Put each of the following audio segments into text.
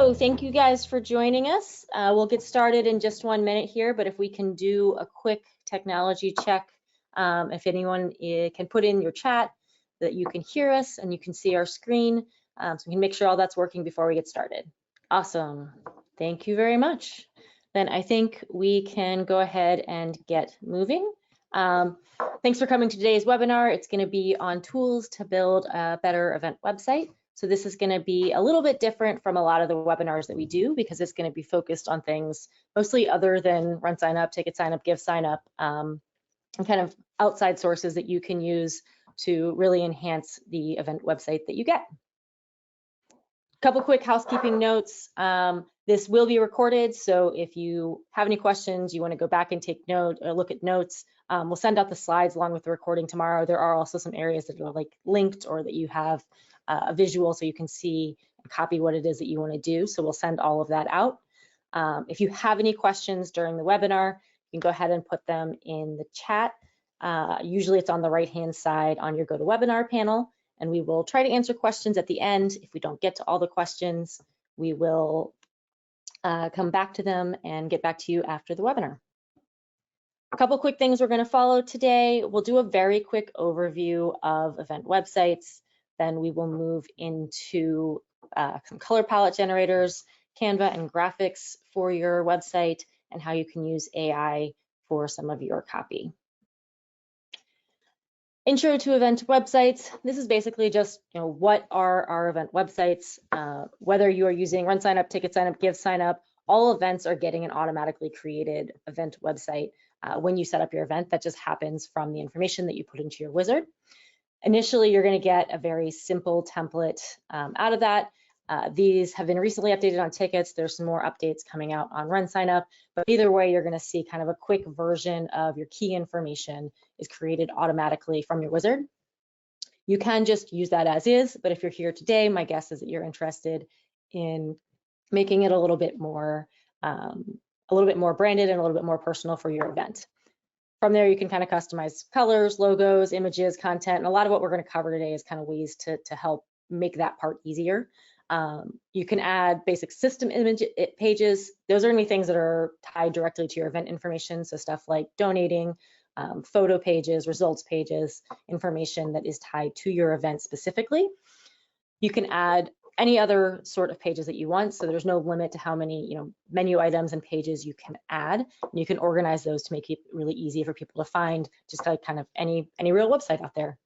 So thank you guys for joining us. We'll get started in just 1 minute here, but if we can do a quick technology check, if anyone can put in your chat that you can hear us and you can see our screen, so we can make sure all that's working before we get started. Awesome. Thank you very much. Then I think we can go ahead and get moving. Thanks for coming to today's webinar. It's going to be on tools to build a better event website. So this is going to be a little bit different from a lot of the webinars that we do because it's going to be focused on things mostly other than RunSignup, TicketSignup, GiveSignup, and kind of outside sources that you can use to really enhance the event website that you get. Couple quick housekeeping notes. This will be recorded, so if you have any questions, you want to go back and take note or look at notes, we'll send out the slides along with the recording tomorrow. There are also some areas that are like linked or that you have a visual so you can see and copy what it is that you want to do. So we'll send all of that out. If you have any questions during the webinar, you can go ahead and put them in the chat. Usually it's on the right-hand side on your GoToWebinar panel, and we will try to answer questions at the end. If we don't get to all the questions, we will come back to them and get back to you after the webinar. A couple quick things we're going to follow today. We'll do a very quick overview of event websites. Then we will move into some color palette generators, Canva and graphics for your website, and how you can use AI for some of your copy. Intro to event websites. This is basically just, what are our event websites? Whether you are using RunSignup, TicketSignup, GiveSignup, all events are getting an automatically created event website when you set up your event. That just happens from the information that you put into your wizard. Initially, you're going to get a very simple template out of that. These have been recently updated on tickets. There's some more updates coming out on RunSignup, but either way, you're going to see kind of a quick version of your key information is created automatically from your wizard. You can just use that as is, but if you're here today, my guess is that you're interested in making it a little bit more branded and a little bit more personal for your event. From there, you can kind of customize colors, logos, images, content, and a lot of what we're going to cover today is kind of ways to help make that part easier. You can add basic system image pages. Those are going to be things that are tied directly to your event information, so stuff like donating, photo pages, results pages, information that is tied to your event specifically. You can add any other sort of pages that you want, so there's no limit to how many menu items and pages you can add. And you can organize those to make it really easy for people to find just like kind of any real website out there.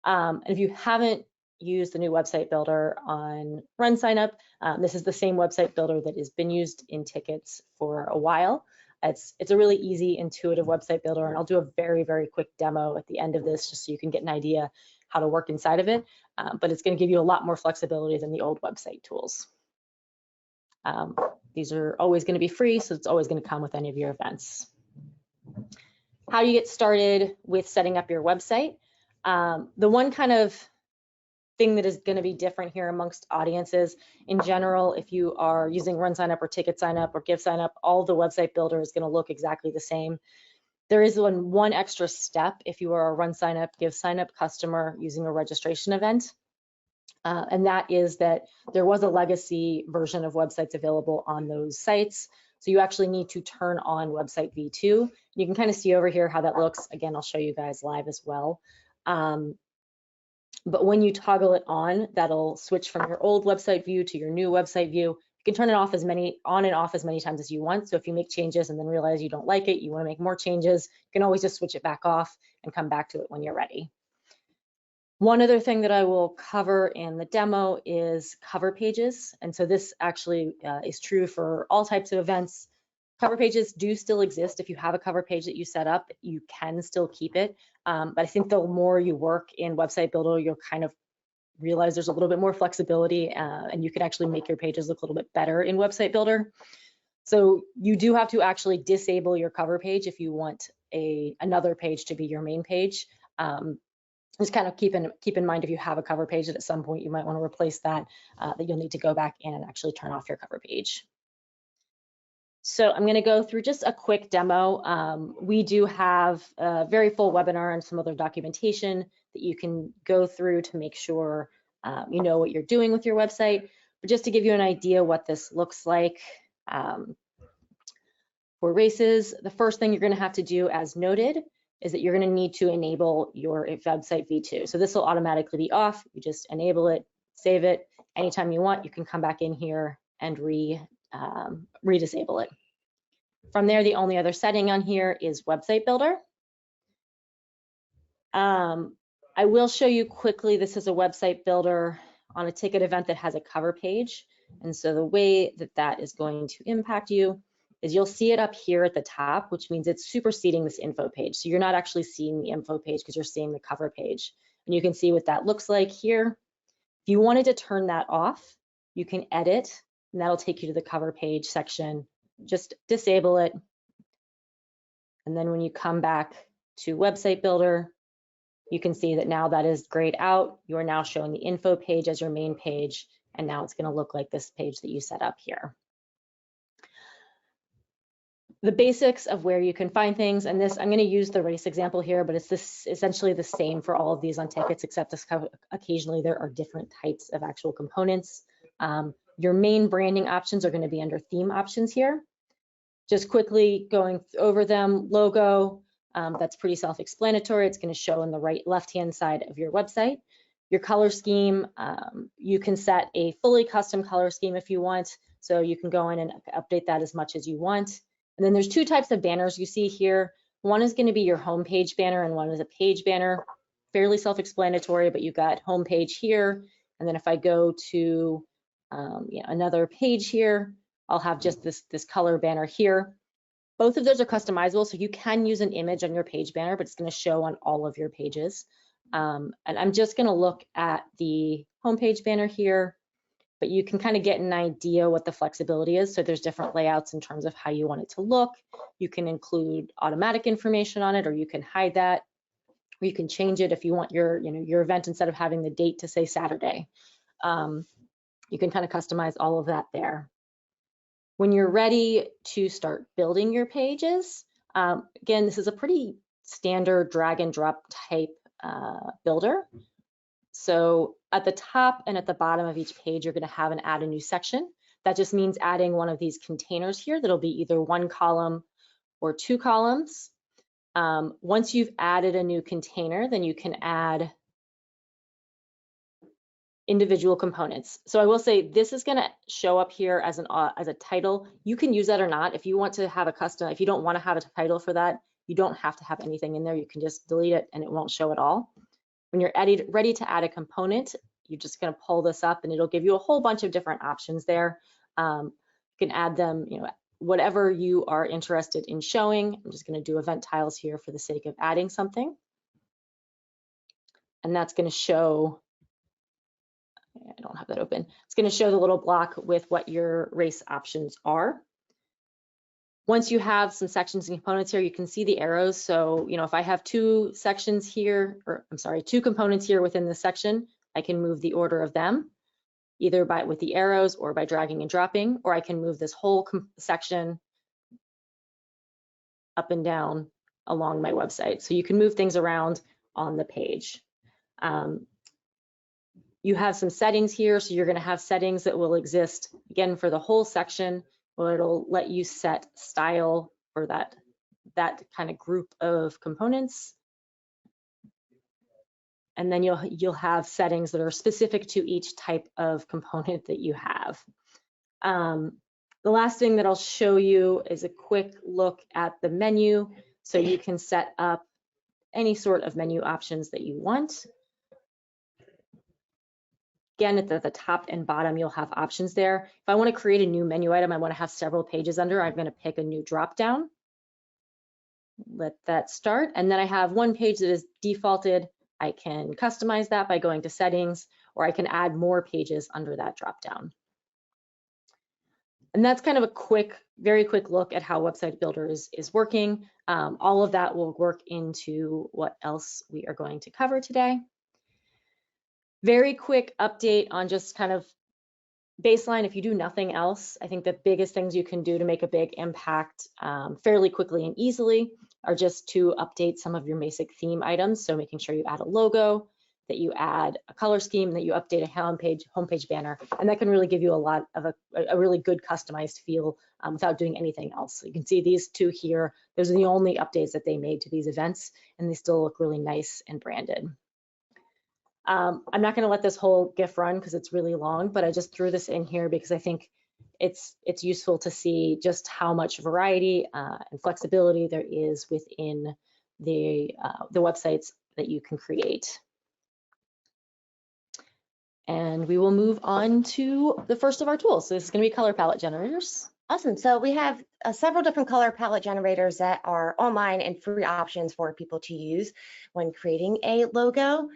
And if you haven't used the new website builder on RunSignup, this is the same website builder that has been used in tickets for a while. It's a really easy, intuitive website builder, and I'll do a very, very quick demo at the end of this just so you can get an idea how to work inside of it, but it's going to give you a lot more flexibility than the old website tools. These are always going to be free, so it's always going to come with any of your events. How do you get started with setting up your website? The one kind of thing that is going to be different here amongst audiences in general, if you are using RunSignup or TicketSignup or GiveSignup, all the website builder is going to look exactly the same. There is one extra step if you are a RunSignup, GiveSignup customer using a registration event, and that is that there was a legacy version of websites available on those sites. So you actually need to turn on website v2. You can kind of see over here how that looks. Again, I'll show you guys live as well. But when you toggle it on, that'll switch from your old website view to your new website view. You can turn it off on and off as many times as you want. So if you make changes and then realize you don't like it, you want to make more changes, you can always just switch it back off and come back to it when you're ready. One other thing that I will cover in the demo is cover pages. And so this actually is true for all types of events. Cover pages do still exist. If you have a cover page that you set up, you can still keep it. But I think the more you work in Website Builder, you'll kind of realize there's a little bit more flexibility and you can actually make your pages look a little bit better in Website Builder. So you do have to actually disable your cover page if you want another page to be your main page. Just kind of keep in mind if you have a cover page that at some point you might want to replace that, that you'll need to go back in and actually turn off your cover page. So I'm going to go through just a quick demo. We do have a very full webinar and some other documentation that you can go through to make sure you know what you're doing with your website. But just to give you an idea what this looks like for races, the first thing you're going to have to do, as noted, is that you're going to need to enable your website v2. So this will automatically be off. You just enable it, save it. Anytime you want, you can come back in here and re-disable it. From there, the only other setting on here is website builder. I will show you quickly, this is a website builder on a ticket event that has a cover page. And so the way that that is going to impact you is you'll see it up here at the top, which means it's superseding this info page. So you're not actually seeing the info page because you're seeing the cover page. And you can see what that looks like here. If you wanted to turn that off, you can edit, and that'll take you to the cover page section. Just disable it. And then when you come back to website builder, you can see that now that is grayed out. You are now showing the info page as your main page, and now it's going to look like this page that you set up here. The basics of where you can find things, and this, I'm going to use the race example here, but it's essentially the same for all of these on tickets, except occasionally there are different types of actual components. Your main branding options are going to be under theme options here. Just quickly going over them, logo, that's pretty self-explanatory. It's going to show on the left-hand side of your website. Your color scheme, you can set a fully custom color scheme if you want, so you can go in and update that as much as you want. And then there's two types of banners you see here. One is going to be your homepage banner, and one is a page banner. Fairly self-explanatory, but you've got homepage here. And then if I go to another page here, I'll have just this color banner here. Both of those are customizable, so you can use an image on your page banner, but it's going to show on all of your pages. And I'm just going to look at the homepage banner here, but you can kind of get an idea what the flexibility is. So there's different layouts in terms of how you want it to look. You can include automatic information on it, or you can hide that, or you can change it if you want your event, instead of having the date, to say Saturday. You can kind of customize all of that there. When you're ready to start building your pages, again, this is a pretty standard drag and drop type builder. So at the top and at the bottom of each page, you're going to have an add a new section. That just means adding one of these containers here that'll be either one column or two columns. Once you've added a new container, then you can add individual components. So I will say this is going to show up here as a title. You can use that or not. If you want to have a custom, if you don't want to have a title for that, you don't have to have anything in there. You can just delete it and it won't show at all. When you're ready to add a component, you're just going to pull this up and it'll give you a whole bunch of different options there. You can add them, whatever you are interested in showing. I'm just going to do event tiles here for the sake of adding something. And that's going to show, I don't have that open. It's going to show the little block with what your race options are. Once you have some sections and components here, you can see the arrows. So, if I have two sections here, or I'm sorry, two components here within the section, I can move the order of them, either with the arrows or by dragging and dropping, or I can move this whole section up and down along my website. So you can move things around on the page. You have some settings here, so you're going to have settings that will exist, again, for the whole section, where it'll let you set style for that kind of group of components. And then you'll have settings that are specific to each type of component that you have. The last thing that I'll show you is a quick look at the menu, so you can set up any sort of menu options that you want. Again, at the top and bottom, you'll have options there. If I want to create a new menu item, I want to have several pages under, I'm going to pick a new drop down. Let that start. And then I have one page that is defaulted. I can customize that by going to settings, or I can add more pages under that drop down. And that's kind of a very quick look at how Website Builder is working. All of that will work into what else we are going to cover today. Very quick update on just kind of baseline. If you do nothing else, I think the biggest things you can do to make a big impact fairly quickly and easily are just to update some of your basic theme items. So making sure you add a logo, that you add a color scheme, that you update a homepage banner, and that can really give you a lot of a really good customized feel without doing anything else. So you can see these two here, those are the only updates that they made to these events, and they still look really nice and branded. I'm not going to let this whole GIF run because it's really long, but I just threw this in here because I think it's useful to see just how much variety and flexibility there is within the websites that you can create. And we will move on to the first of our tools. So this is going to be color palette generators. Awesome. So we have several different color palette generators that are online and free options for people to use when creating a logo.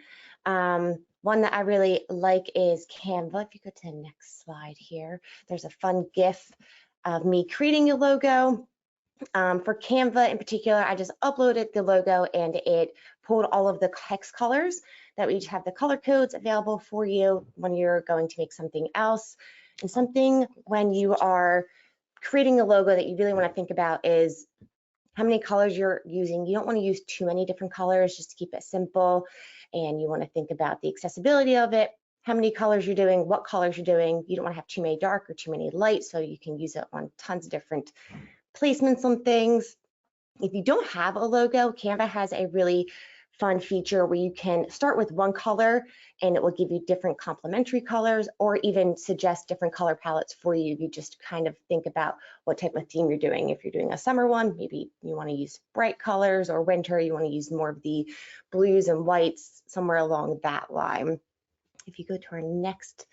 One that I really like is Canva. If you go to the next slide here, there's a fun GIF of me creating a logo. For Canva in particular, I just uploaded the logo and it pulled all of the hex colors that we each have the color codes available for you when you're going to make something else. And something when you are creating a logo that you really want to think about is how many colors you're using. You don't want to use too many different colors, just to keep it simple. And you want to think about the accessibility of it, how many colors you're doing, what colors you're doing. You don't want to have too many dark or too many light, so you can use it on tons of different placements on things. If you don't have a logo, Canva has a really fun feature where you can start with one color and it will give you different complementary colors, or even suggest different color palettes for you. You just kind of think about what type of theme you're doing. If you're doing a summer one, maybe you want to use bright colors, or winter, you want to use more of the blues and whites, somewhere along that line. If you go to our next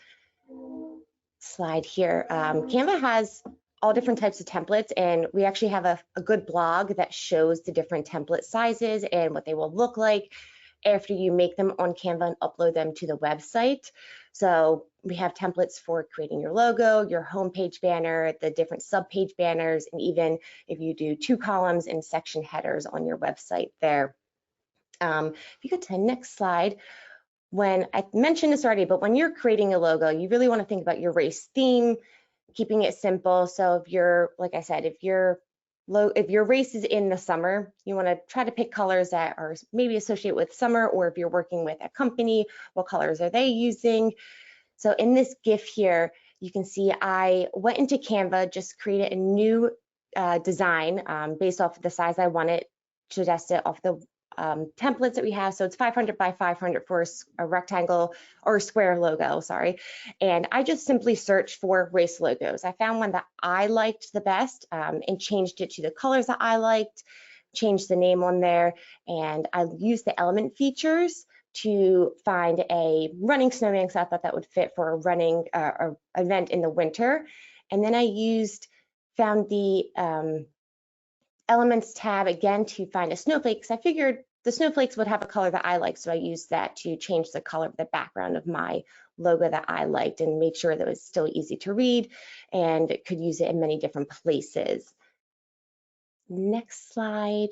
slide here, Canva has all different types of templates, and we actually have a good blog that shows the different template sizes and what they will look like after you make them on Canva and upload them to the website. So we have templates for creating your logo, your homepage banner, the different subpage banners, and even if you do 2 columns and section headers on your website there. If you go to the next slide, when I mentioned this already, but when you're creating a logo, you really want to think about your race theme, keeping it simple. So if you're, like I said, if your race is in the summer, you want to try to pick colors that are maybe associated with summer, or if you're working with a company, what colors are they using? So in this GIF here, you can see I went into Canva, just created a new design based off of the size I wanted, suggested off the templates that we have. So it's 500 by 500 for a rectangle or a square logo, sorry. And I just simply searched for race logos. I found one that I liked the best and changed it to the colors that I liked, changed the name on there, and I used the element features to find a running snowman, because I thought that would fit for a running event in the winter. And then I found the elements tab again to find a snowflake, because I figured the snowflakes would have a color that I liked, so I used that to change the color of the background of my logo that I liked and make sure that it was still easy to read and could use it in many different places. Next slide.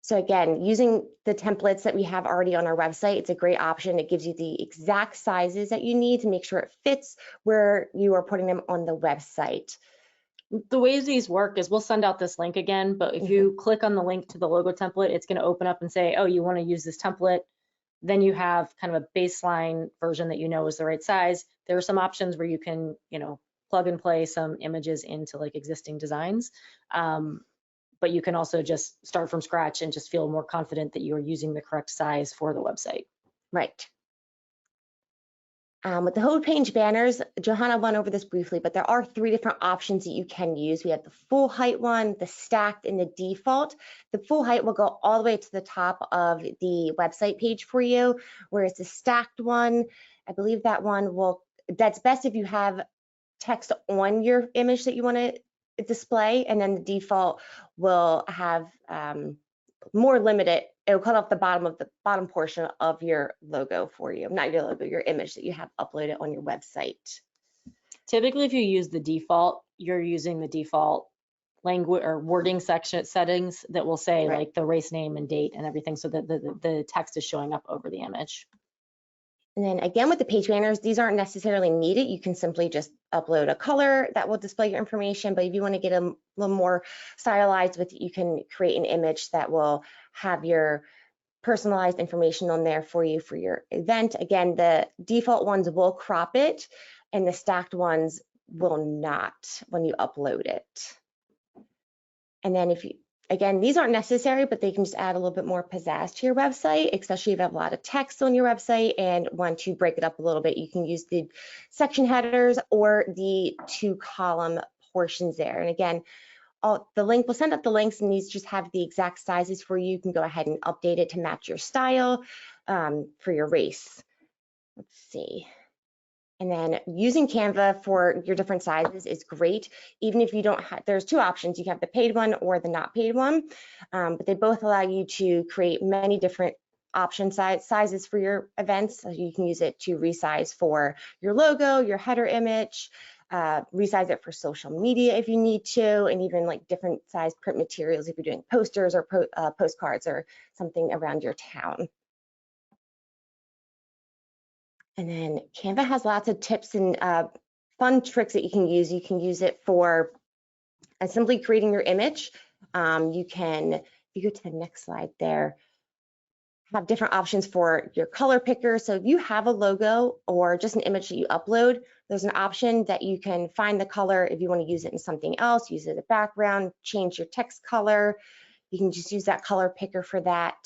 So again, using the templates that we have already on our website, it's a great option. It gives you the exact sizes that you need to make sure it fits where you are putting them on the website. The ways these work is we'll send out this link again, but if you click on the link to the logo template, it's going to open up and say, oh, you want to use this template. Then you have kind of a baseline version that you know is the right size. There are some options where you can, plug and play some images into like existing designs. But you can also just start from scratch and just feel more confident that you are using the correct size for the website. Right. With the homepage banners, Johanna went over this briefly, but there are 3 different options that you can use. We have the full height one, the stacked, and the default. The full height will go all the way to the top of the website page for you, whereas the stacked one, I believe that's best if you have text on your image that you want to display, and then the default will have more limited. It'll cut off the bottom portion of your logo for you, not your logo, your image that you have uploaded on your website. Typically, if you use the default, you're using the default language or wording settings that will say like the race name and date and everything, so that the text is showing up over the image. And then again, with the page banners, these aren't necessarily needed. You can simply just upload a color that will display your information. But if you want to get a little more stylized with it, you can create an image that will have your personalized information on there for you for your event. Again, the default ones will crop it and the stacked ones will not when you upload it. And then if you, again, these aren't necessary, but they can just add a little bit more pizzazz to your website, especially if you have a lot of text on your website and want to break it up a little bit. You can use the section headers or the 2-column portions there. And again, the link, we'll send out the links, and these just have the exact sizes for you. You can go ahead and update it to match your style for your race. Let's see. And then using Canva for your different sizes is great. Even if you don't have, there's 2 options. You have the paid one or the not paid one, but they both allow you to create many different option sizes for your events. So you can use it to resize for your logo, your header image, resize it for social media if you need to, and even like different size print materials if you're doing posters or postcards or something around your town. And then Canva has lots of tips and fun tricks that you can use. You can use it for simply creating your image. You can, if you go to the next slide there, have different options for your color picker. So if you have a logo or just an image that you upload, there's an option that you can find the color if you want to use it in something else, use it as a background, change your text color. You can just use that color picker for that.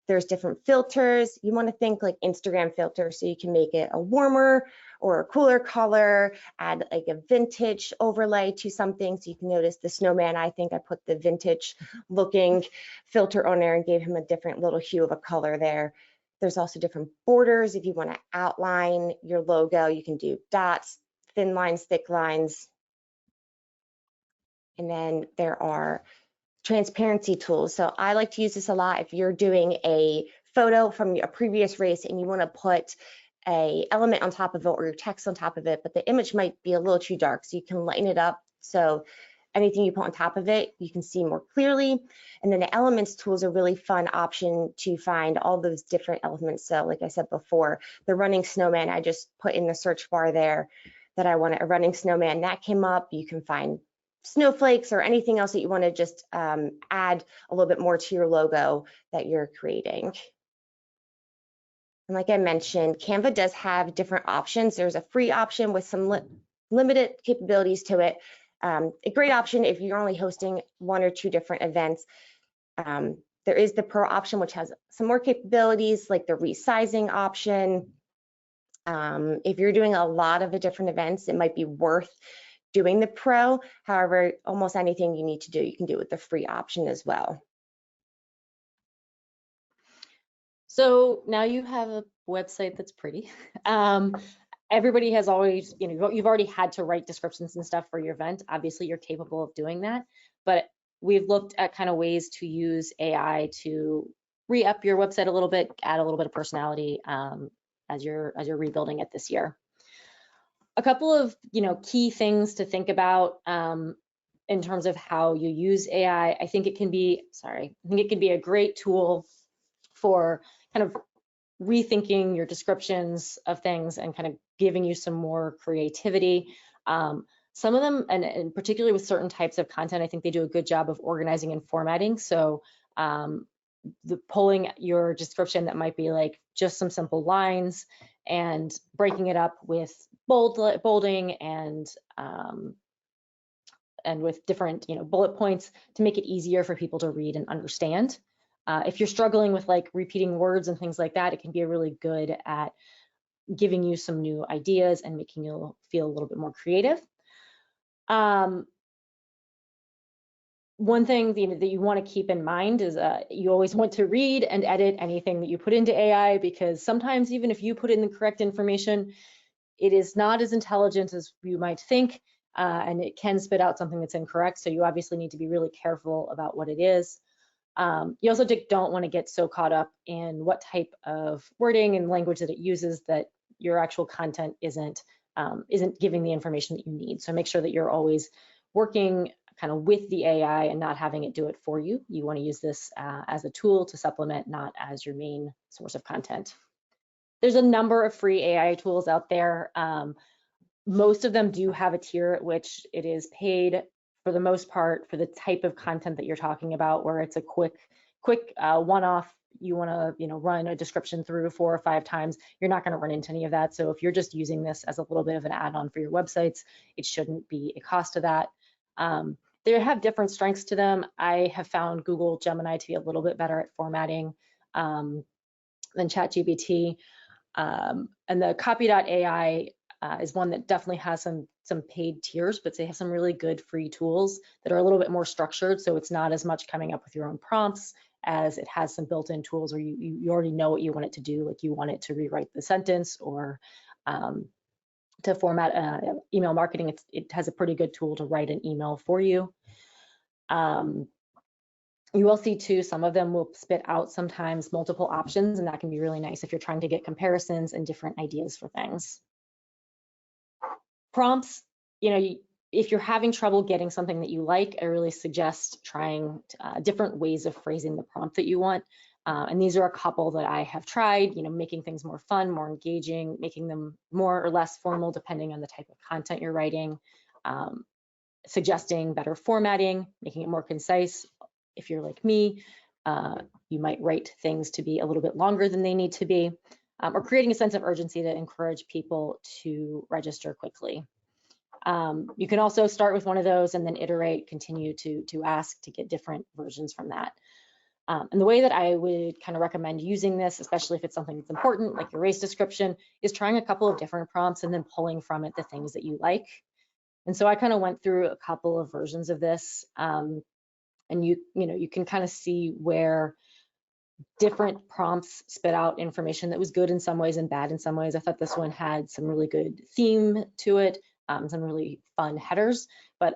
There's different filters. You want to think like Instagram filters, so you can make it a warmer or a cooler color, add like a vintage overlay to something. So you can notice the snowman, I think I put the vintage looking filter on there and gave him a different little hue of a color there. There's also different borders. If you want to outline your logo, you can do dots, thin lines, thick lines. And then there are transparency tools. So I like to use this a lot if you're doing a photo from a previous race and you want to put a element on top of it or your text on top of it, but the image might be a little too dark. So you can lighten it up. So anything you put on top of it, you can see more clearly. And then the elements tool is a really fun option to find all those different elements. So like I said before, the running snowman, I just put in the search bar there that I wanted a running snowman. That came up. You can find snowflakes or anything else that you want to just add a little bit more to your logo that you're creating. And like I mentioned, Canva does have different options. There's a free option with some limited capabilities to it. A great option if you're only hosting 1 or 2 different events. There is the Pro option, which has some more capabilities like the resizing option. If you're doing a lot of the different events, it might be worth doing the Pro. However, almost anything you need to do, you can do with the free option as well. So now you have a website that's pretty. Everybody has always, you've already had to write descriptions and stuff for your event. Obviously, you're capable of doing that, but we've looked at kind of ways to use AI to re-up your website a little bit, add a little bit of personality as you're rebuilding it this year. A couple of key things to think about in terms of how you use AI. I think it can be a great tool for kind of rethinking your descriptions of things and kind of giving you some more creativity. Some of them, and particularly with certain types of content, I think they do a good job of organizing and formatting. So pulling your description that might be like just some simple lines and breaking it up with bolding and with different bullet points to make it easier for people to read and understand. If you're struggling with like repeating words and things like that, it can be really good at giving you some new ideas and making you feel a little bit more creative. One thing that you want to keep in mind is you always want to read and edit anything that you put into AI, because sometimes even if you put in the correct information, it is not as intelligent as you might think, and it can spit out something that's incorrect. So you obviously need to be really careful about what it is. You also don't want to get so caught up in what type of wording and language that it uses that your actual content isn't giving the information that you need. So make sure that you're always working kind of with the AI and not having it do it for you. You want to use this as a tool to supplement, not as your main source of content. There's a number of free AI tools out there. Most of them do have a tier at which it is paid for the most part for the type of content that you're talking about, where it's a quick one-off you want to, run a description through 4 or 5 times, you're not going to run into any of that. So if you're just using this as a little bit of an add-on for your websites, it shouldn't be a cost to that. They have different strengths to them. I have found Google Gemini to be a little bit better at formatting than ChatGPT. And the copy.ai is one that definitely has some paid tiers, but they have some really good free tools that are a little bit more structured. So it's not as much coming up with your own prompts as it has some built-in tools where you already know what you want it to do. Like you want it to rewrite the sentence or to format email marketing. It has a pretty good tool to write an email for you. You will see too, some of them will spit out sometimes multiple options, and that can be really nice if you're trying to get comparisons and different ideas for things. Prompts, if you're having trouble getting something that you like, I really suggest trying different ways of phrasing the prompt that you want. And these are a couple that I have tried, making things more fun, more engaging, making them more or less formal depending on the type of content you're writing, suggesting better formatting, making it more concise. If you're like me, you might write things to be a little bit longer than they need to be, or creating a sense of urgency to encourage people to register quickly. You can also start with one of those and then iterate, continue to ask to get different versions from that. And the way that I would kind of recommend using this, especially if it's something that's important, like your race description, is trying a couple of different prompts and then pulling from it the things that you like. And so I kind of went through a couple of versions of this. And you can kind of see where different prompts spit out information that was good in some ways and bad in some ways. I thought this one had some really good theme to it, some really fun headers, but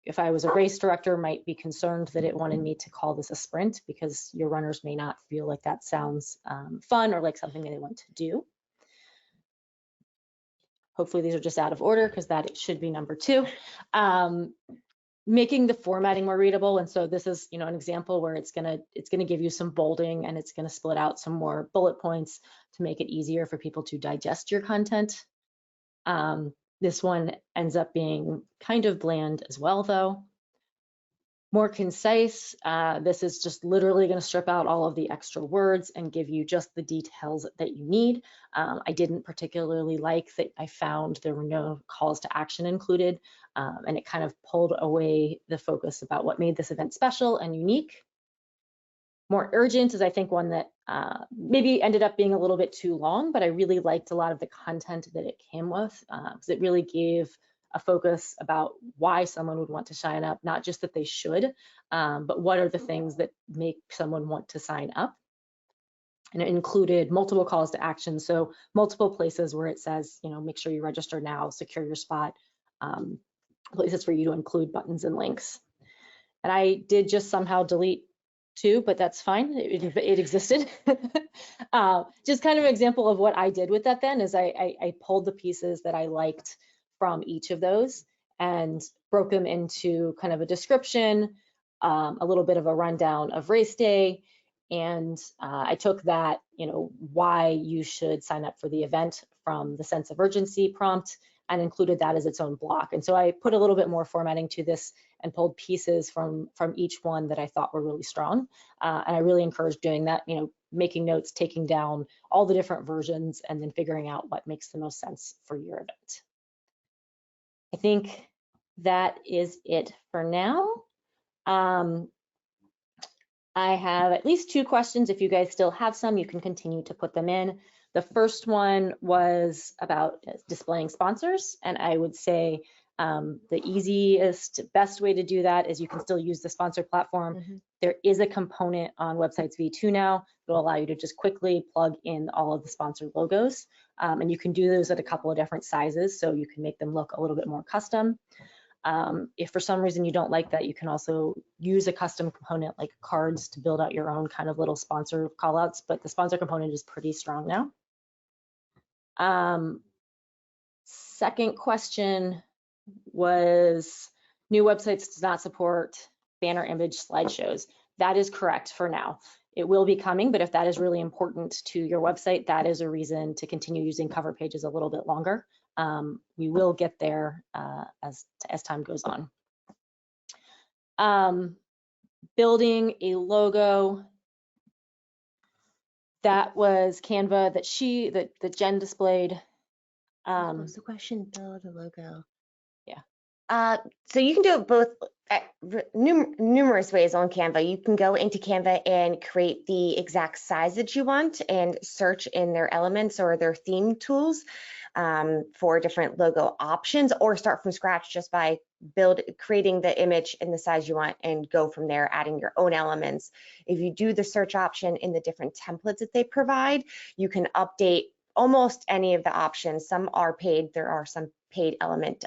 if I was a race director, might be concerned that it wanted me to call this a sprint because your runners may not feel like that sounds fun or like something that they want to do. Hopefully these are just out of order because that should be number 2. Making the formatting more readable, and so this is an example where it's gonna give you some bolding and it's gonna split out some more bullet points to make it easier for people to digest your content. This one ends up being kind of bland as well, though. More concise, this is just literally going to strip out all of the extra words and give you just the details that you need. I didn't particularly like that I found there were no calls to action included, and it kind of pulled away the focus about what made this event special and unique. More urgent is, I think, one that maybe ended up being a little bit too long, but I really liked a lot of the content that it came with because it really gave a focus about why someone would want to sign up, not just that they should, but what are the things that make someone want to sign up. And it included multiple calls to action, so multiple places where it says, make sure you register now, secure your spot, places for you to include buttons and links. And I did just somehow delete 2, but that's fine, it existed. Just kind of an example of what I did with that then is I pulled the pieces that I liked from each of those and broke them into kind of a description, a little bit of a rundown of race day, and I took that, why you should sign up for the event from the sense of urgency prompt and included that as its own block. And so I put a little bit more formatting to this and pulled pieces from each one that I thought were really strong. And I really encourage doing that, making notes, taking down all the different versions, and then figuring out what makes the most sense for your event. I think that is it for now. I have at least 2 questions. If you guys still have some, you can continue to put them in. The first one was about displaying sponsors, and I would say the easiest, best way to do that is you can still use the sponsor platform. There is a component on Websites V2 now that will allow you to just quickly plug in all of the sponsor logos, and you can do those at a couple of different sizes, so you can make them look a little bit more custom. If for some reason you don't like that, you can also use a custom component like cards to build out your own kind of little sponsor callouts, but the sponsor component is pretty strong now. Second question was, new websites does not support banner image slideshows. That is correct for now. It will be coming, but if that is really important to your website, that is a reason to continue using cover pages a little bit longer. We will get there as time goes on. Building a logo. that was Canva that Jen displayed. What was the question? Build a logo. Yeah. So you can do it both numerous ways on Canva. You can go into Canva and create the exact size that you want and search in their elements or their theme tools for different logo options, or start from scratch just by creating the image in the size you want and go from there, adding your own elements. If you do the search option in the different templates that they provide, you can update almost any of the options. Some are paid. There are some paid element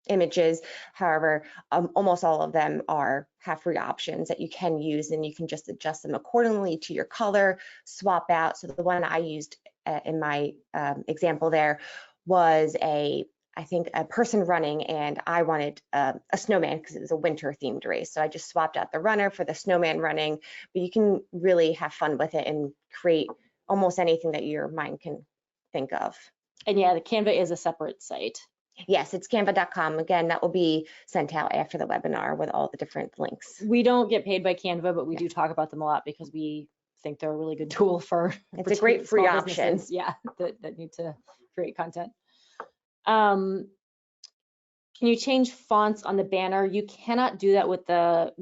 images. However, almost all of them have free options that you can use, and you can just adjust them accordingly to your color, swap out. So the one I used in my example there was I think a person running, and I wanted a snowman because it was a winter themed race. So I just swapped out the runner for the snowman running, but you can really have fun with it and create almost anything that your mind can think of. And yeah, the Canva is a separate site. Yes, it's canva.com. Again, that will be sent out after the webinar with all the different links. We don't get paid by Canva, but we do talk about them a lot because we think they're a really good tool for. It's a great free option. Yeah, that need to create content. Can you change fonts on the banner? You cannot do that with the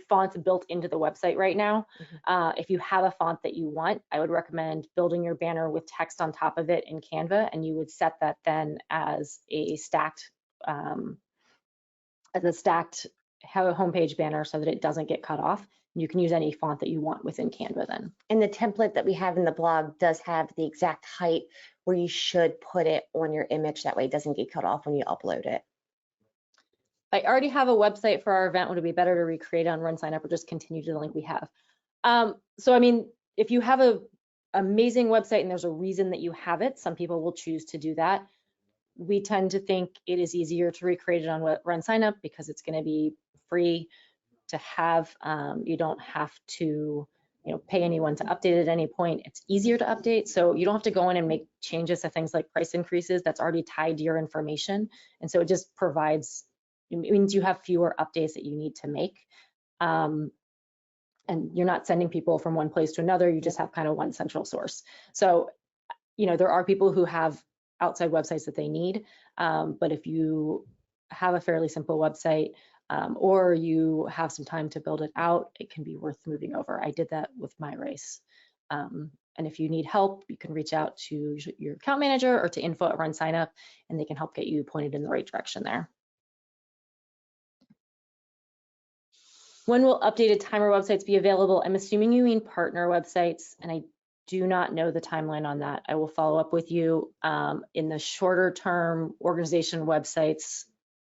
fonts built into the website right now. If you have a font that you want, I would recommend building your banner with text on top of it in Canva, and you would set that then as a stacked homepage banner so that it doesn't get cut off. You can use any font that you want within Canva then. And the template that we have in the blog does have the exact height where you should put it on your image. That way it doesn't get cut off when you upload it. I already have a website for our event. Would it be better to recreate on RunSignup or just continue to the link we have? So, I mean, if you have an amazing website and there's a reason that you have it, some people will choose to do that. We tend to think it is easier to recreate it on RunSignup because it's going to be free to have. You don't have to, pay anyone to update it at any point. It's easier to update, so you don't have to go in and make changes to things like price increases. That's already tied to your information, and so it just provides. It means you have fewer updates that you need to make. And you're not sending people from one place to another. You just have kind of one central source. So, there are people who have outside websites that they need. But if you have a fairly simple website or you have some time to build it out, it can be worth moving over. I did that with my race. And if you need help, you can reach out to your account manager or to info@RunSignup, and they can help get you pointed in the right direction there. When will updated timer websites be available? I'm assuming you mean partner websites, and I do not know the timeline on that. I will follow up with you. In the shorter term, organization websites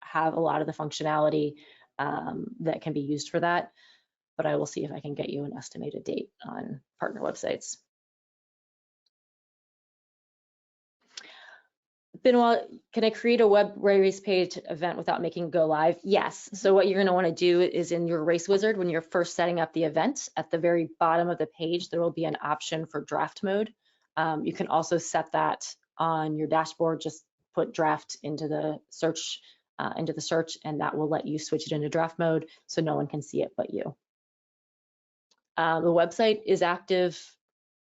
have a lot of the functionality that can be used for that, but I will see if I can get you an estimated date on partner websites. Benoit, can I create a web race page event without making it go live? Yes. So what you're going to want to do is in your race wizard, when you're first setting up the event, at the very bottom of the page, there will be an option for draft mode. You can also set that on your dashboard. Just put draft into the search, and that will let you switch it into draft mode so no one can see it but you. The website is active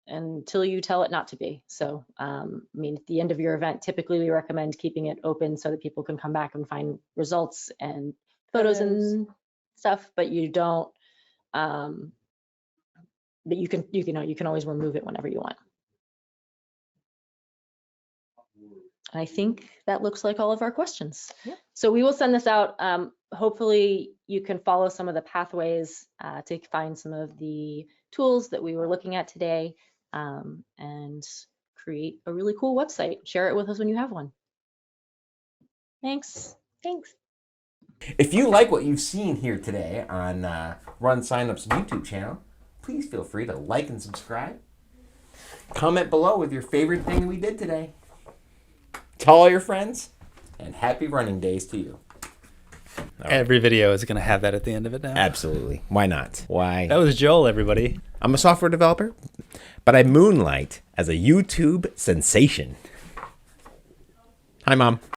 until you tell it not to be. So, I mean, at the end of your event, typically we recommend keeping it open so that people can come back and find results and photos and stuff, but you don't, but you can always remove it whenever you want. And I think that looks like all of our questions. Yep. So we will send this out. Hopefully you can follow some of the pathways to find some of the tools that we were looking at today. And create a really cool website. Share it with us when you have one. Thanks. Thanks. If you like what you've seen here today on RunSignup's YouTube channel, please feel free to like and subscribe. Comment below with your favorite thing we did today. Tell all your friends, and happy running days to you. Every video is going to have that at the end of it now. Absolutely. Why not? Why? That was Joel, everybody. I'm a software developer, but I moonlight as a YouTube sensation. Hi, Mom.